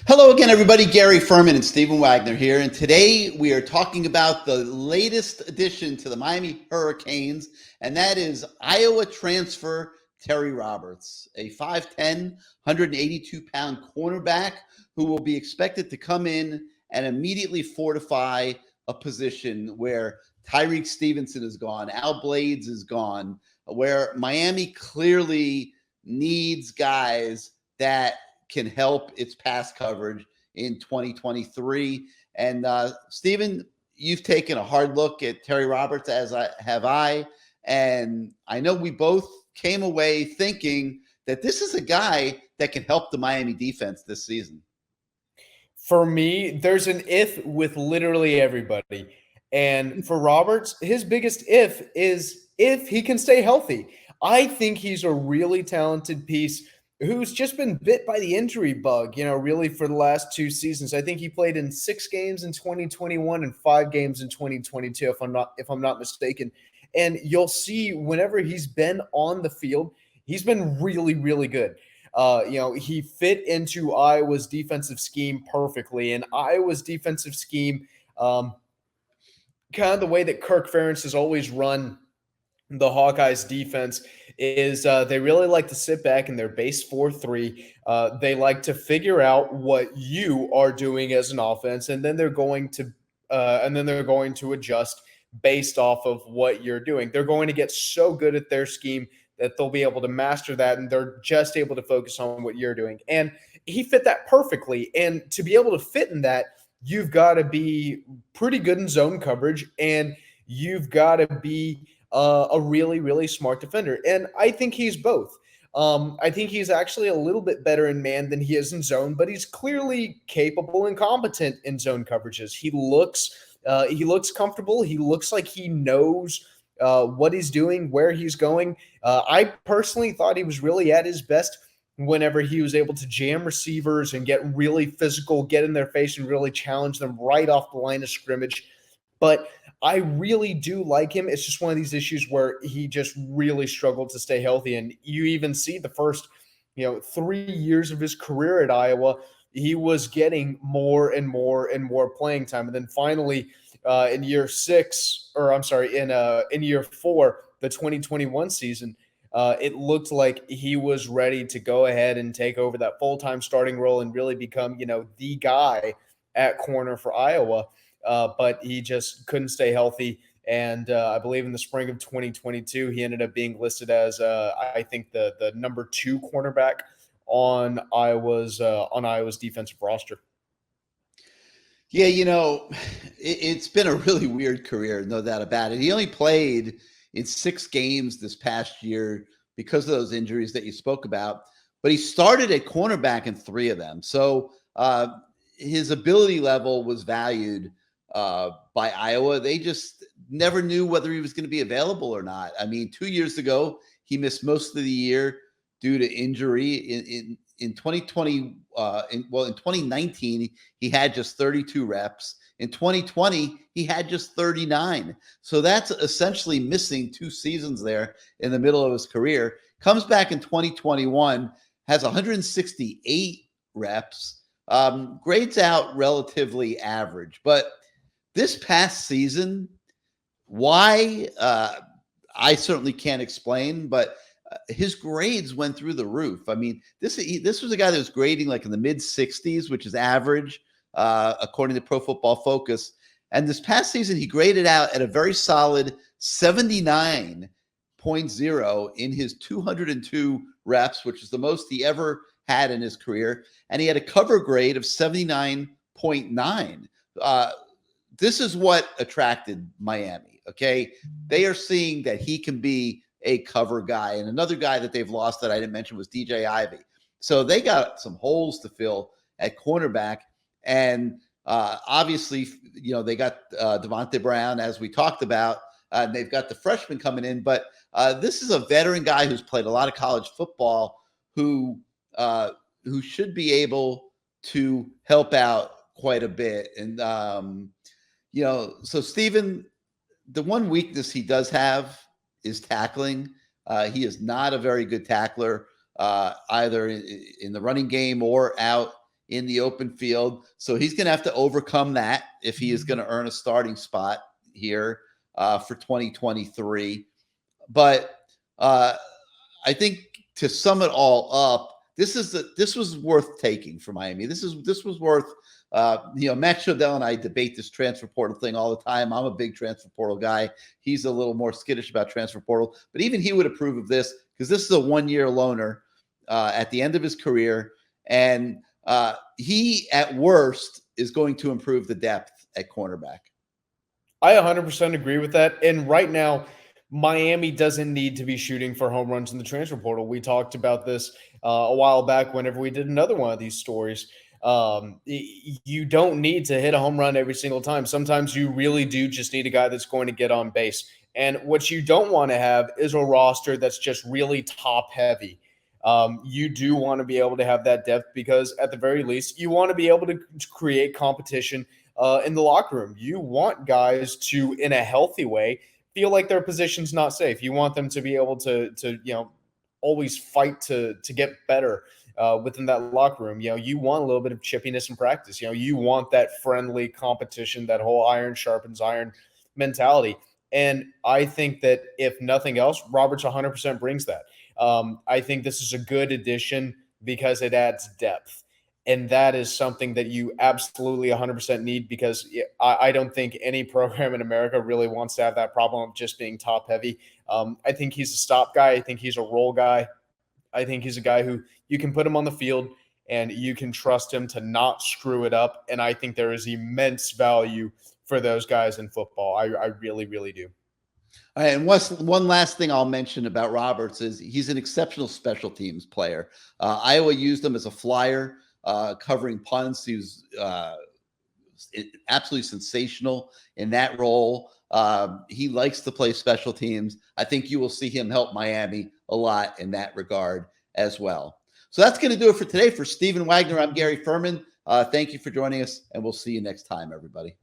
Hello again, everybody. Gary Ferman and Stephen Wagner here. And today we are talking about the latest addition to the Miami Hurricanes, and that is Iowa transfer Terry Roberts, a 5'10", 182-pound cornerback who will be expected to come in and immediately fortify a position where Tyreek Stevenson is gone, Al Blades is gone, where Miami clearly needs guys that can help its pass coverage in 2023. And Stephen, you've taken a hard look at Terry Roberts, as I, and I know we both came away thinking that this is a guy that can help the Miami defense this season. For me, there's an if with literally everybody. And for Roberts, his biggest if is if he can stay healthy. I think he's a really talented piece who's just been bit by the injury bug, really for the last 2 seasons. I think he played in 6 games in 2021 and 5 games in 2022, if I'm not mistaken. And you'll see whenever he's been on the field, he's been really, really good. He fit into Iowa's defensive scheme perfectly, and Iowa's defensive scheme, kind of the way that Kirk Ferentz has always run the Hawkeyes defense is they really like to sit back in their base 4-3. They like to figure out what you are doing as an offense, and then they're going to adjust based off of what you're doing. They're going to get so good at their scheme that they'll be able to master that, and they're just able to focus on what you're doing. And he fit that perfectly. And to be able to fit in that, you've got to be pretty good in zone coverage, and you've got to be a really, really smart defender. And I think he's both. I think he's actually a little bit better in man than he is in zone, but he's clearly capable and competent in zone coverages. He looks comfortable. He looks like he knows what he's doing, where he's going. I personally thought he was really at his best whenever he was able to jam receivers and get really physical, get in their face and really challenge them right off the line of scrimmage. But I really do like him. It's just one of these issues where he just really struggled to stay healthy. And you even see the first, 3 years of his career at Iowa, he was getting more and more and more playing time. And then finally, in year 4, the 2021 season, it looked like he was ready to go ahead and take over that full-time starting role and really become, the guy at corner for Iowa. But he just couldn't stay healthy. And I believe in the spring of 2022, he ended up being listed as, I think, the number 2 cornerback on Iowa's defensive roster. Yeah, it's been a really weird career, no doubt about it. He only played in 6 games this past year because of those injuries that you spoke about, but he started at cornerback in 3 of them. So his ability level was valued by Iowa. They just never knew whether he was going to be available or not. I mean, 2 years ago, he missed most of the year due to injury. In 2020, in 2019, he had just 32 reps. In 2020, he had just 39. So that's essentially missing 2 seasons there in the middle of his career. Comes back in 2021, has 168 reps, grades out relatively average. But this past season, why, I certainly can't explain, but his grades went through the roof. I mean, this was a guy that was grading like in the mid 60s, which is average, according to Pro Football Focus. And this past season, he graded out at a very solid 79.0 in his 202 reps, which is the most he ever had in his career. And he had a cover grade of 79.9. This is what attracted Miami. Okay. They are seeing that he can be a cover guy. And another guy that they've lost that I didn't mention was DJ Ivey. So they got some holes to fill at cornerback. And obviously, they got Devontae Brown, as we talked about, and they've got the freshman coming in. But this is a veteran guy who's played a lot of college football who should be able to help out quite a bit. And, so Stephen, the one weakness he does have is tackling. He is not a very good tackler, either in the running game or out in the open field. So he's going to have to overcome that if he is going to earn a starting spot here for 2023. But I think to sum it all up, this was worth taking for Miami. This was worth. Matt Shodell and I debate this transfer portal thing all the time. I'm a big transfer portal guy. He's a little more skittish about transfer portal, but even he would approve of this because this is a one-year loaner at the end of his career, and he at worst is going to improve the depth at cornerback. I 100% agree with that. And right now, Miami doesn't need to be shooting for home runs in the transfer portal. We talked about this a while back whenever we did another one of these stories. You don't need to hit a home run every single time. Sometimes you really do just need a guy that's going to get on base. And what you don't want to have is a roster that's just really top heavy. You do want to be able to have that depth because at the very least, you want to be able to create competition in the locker room. You want guys to, in a healthy way, feel like their position's not safe. You want them to be able to always fight to get better within that locker room. You want a little bit of chippiness in practice. You want that friendly competition, that whole iron sharpens iron mentality. And I think that if nothing else, Roberts 100% brings that. I think this is a good addition because it adds depth. And that is something that you absolutely 100% need because I don't think any program in America really wants to have that problem of just being top heavy. I think he's a stop guy. I think he's a role guy. I think he's a guy who you can put him on the field and you can trust him to not screw it up. And I think there is immense value for those guys in football. I really, really do. All right, and one last thing I'll mention about Roberts is he's an exceptional special teams player. Iowa used him as a flyer, covering punts. He was absolutely sensational in that role. He likes to play special teams. I think you will see him help Miami a lot in that regard as well. So that's going to do it for today. For Stephen Wagner, I'm Gary Ferman. Thank you for joining us, and we'll see you next time, everybody.